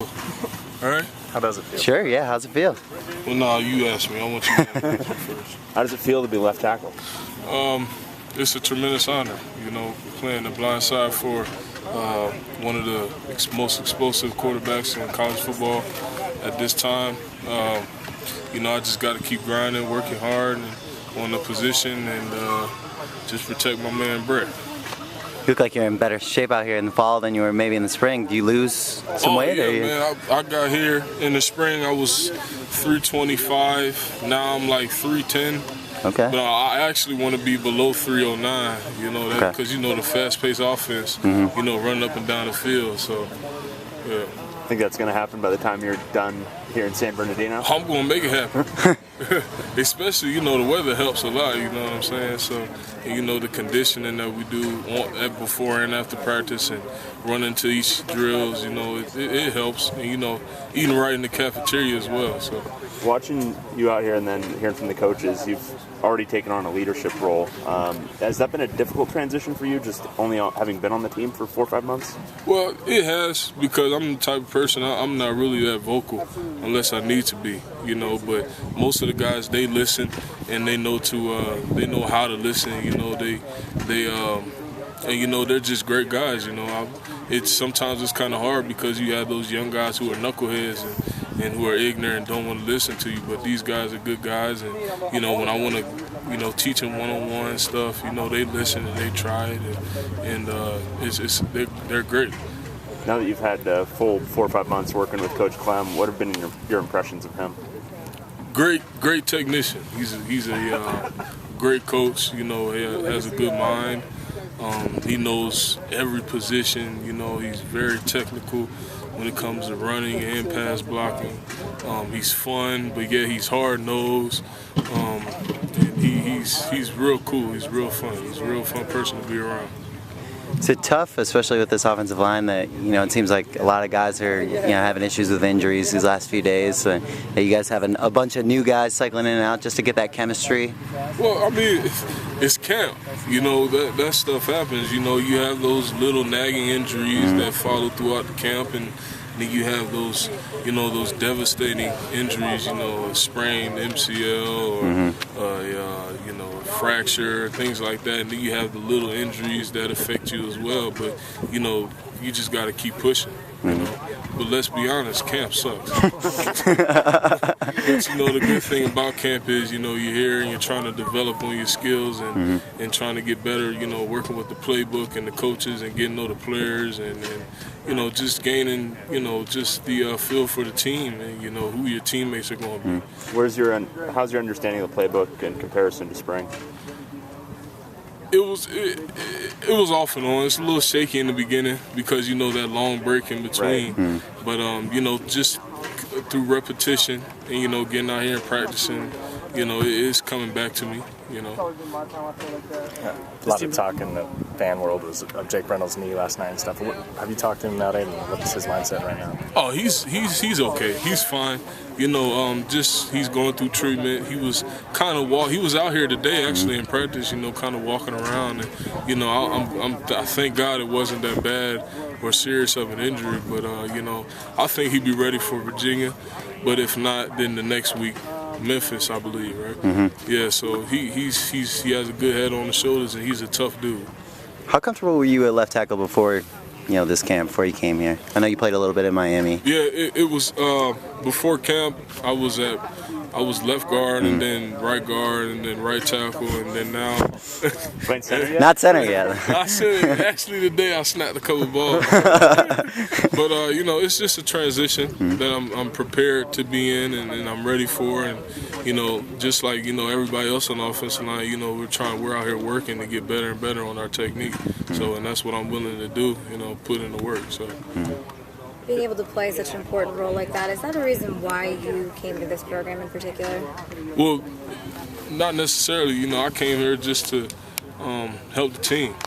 All right? How does it feel? Sure, yeah. How's it feel? Well, no, you asked me. I want you to answer first. How does it feel to be left tackle? It's a tremendous honor, playing the blind side for one of the most explosive quarterbacks in college football at this time. I just got to keep grinding, working hard on the position, and just protect my man Brett. You look like you're in better shape out here in the fall than you were maybe in the spring. Do you lose some weight? Yeah, man. I got here in the spring. I was 325. Now I'm like 310. Okay. But I actually want to be below 309. Because the fast-paced offense. Running up and down the field. So, yeah. I think that's going to happen by the time you're done here in San Bernardino? I'm going to make it happen. Especially, the weather helps a lot, you know what I'm saying? So, the conditioning that we do before and after practice and running to each drills, it helps. And, eating right in the cafeteria as well. So, watching you out here and then hearing from the coaches, you've already taken on a leadership role. Has that been a difficult transition for you, just only having been on the team for 4 or 5 months? Well, it has, because I'm the type of person, I'm not really that vocal unless I need to be, but most of the guys, they listen and they know how to listen, they're just great guys, sometimes it's kind of hard because you have those young guys who are knuckleheads and who are ignorant and don't want to listen to you, but these guys are good guys, and when I want to teach them one-on-one stuff, they listen and they try it, and they're great. Now that you've had a full 4 or 5 months working with Coach Clem, what have been your impressions of him? Great technician. He's a great coach. He has a good mind. He knows every position. He's very technical when it comes to running and pass blocking. He's fun, but yet he's hard-nosed. And he's real cool. He's real fun. He's a real fun person to be around. Is it tough, especially with this offensive line, that it seems like a lot of guys are having issues with injuries these last few days? So you guys having a bunch of new guys cycling in and out just to get that chemistry? Well, I mean, it's camp. That stuff happens. You have those little nagging injuries that follow throughout the camp, and then you have those, those devastating injuries. A sprained MCL or fracture, things like that. And then you have the little injuries that affect you as well. But you just got to keep pushing. But let's be honest, camp sucks. But the good thing about camp is, you're here and you're trying to develop on your skills and trying to get better, working with the playbook and the coaches and getting to know the players and just gaining, just the feel for the team and, who your teammates are going to be. How's your understanding of the playbook in comparison to spring? It was off and on. It's a little shaky in the beginning because that long break in between. Right. But just through repetition and getting out here and practicing, it's coming back to me. A lot of talk in the fan world was of Jake Brendle's knee last night and stuff. Have you talked to him about it, and what's his mindset right now? Oh, he's okay. He's fine. Just he's going through treatment. He was he was out here today actually in practice. Kind of walking around, and I thank God it wasn't that bad or serious of an injury. But I think he'd be ready for Virginia. But if not, then the next week. Memphis, I believe, right? Yeah, so he has a good head on his shoulders, and he's a tough dude. How comfortable were you at left tackle before, this camp, before you came here? I know you played a little bit in Miami. Yeah, it was before camp. I was left guard and then right guard and then right tackle and then now. Playing center yet? Not center yet. I said actually today I snapped a couple balls. But it's just a transition that I'm prepared to be in and I'm ready for, and just like everybody else on the offensive line, we're out here working to get better and better on our technique. So and that's what I'm willing to do, put in the work. So. Being able to play such an important role like that, is that a reason why you came to this program in particular? Well, not necessarily. I came here just to help the team.